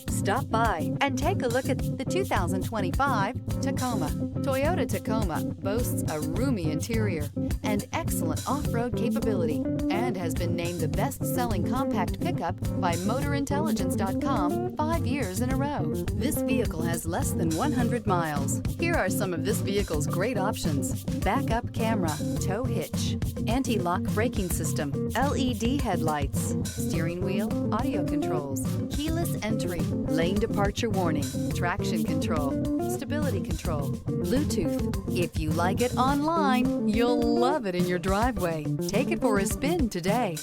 Stop by and take a look at the 2025 Tacoma. Toyota Tacoma boasts a roomy interior and excellent off-road capability and has been named the best-selling compact pickup by MotorIntelligence.com 5 years in a row. This vehicle has less than 100 miles. Here are some of this vehicle's great options: backup camera, tow hitch, anti-lock braking system, LED headlights, steering wheel audio controls, keyless entry, lane departure warning, traction control, stability control, Bluetooth. If you like it online, you'll love it in your driveway. Take it for a spin today.